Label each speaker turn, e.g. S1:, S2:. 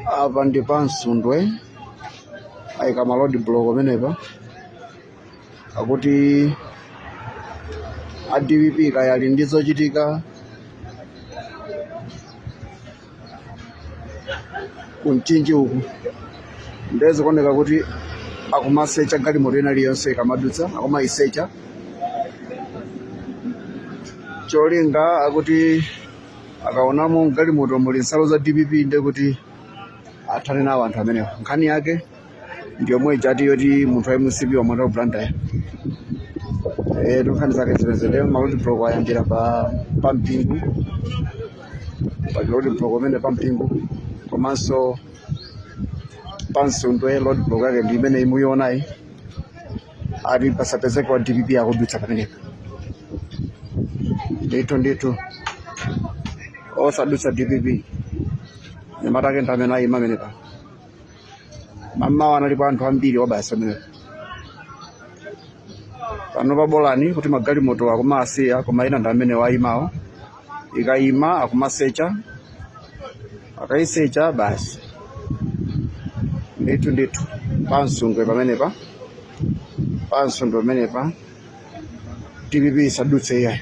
S1: Apa ndi pa nsundwe ayika malodi block pamenepa akuti a DPP kayali ndi zochitika kumchinji uku ndezi kuoneka kuti akumasecha galimoto ina iliyonse ikamadutsa akumayisecha cholinga akuti akaonamo galimoto muli nsalu za DPP nde kuti athane nawo anthu amenewa. Nkhani yake ndiyomwe ijati yoti munthu wa MCP wamwenda kublanda nkhani zake zilezele malodi block ayambira pa mpingo pa lodi block umene pa mpingo komanso pa nsundwe lodi block yake ndi imene imuyionayi ali pasapezeka wa DPP akudutsa pamenepa ndithu osadutsa DPP nyamatake nthu amene ayima amenepa mamawa analipo anthu ambiri wabasa amenepa pano pabolani kuti magalimoto akumasiya koma ina nthu amene wayimawo ikayima akumasecha akayisecha basi ndithu pa nsundwe pamenepa DPP isadutse iyayi.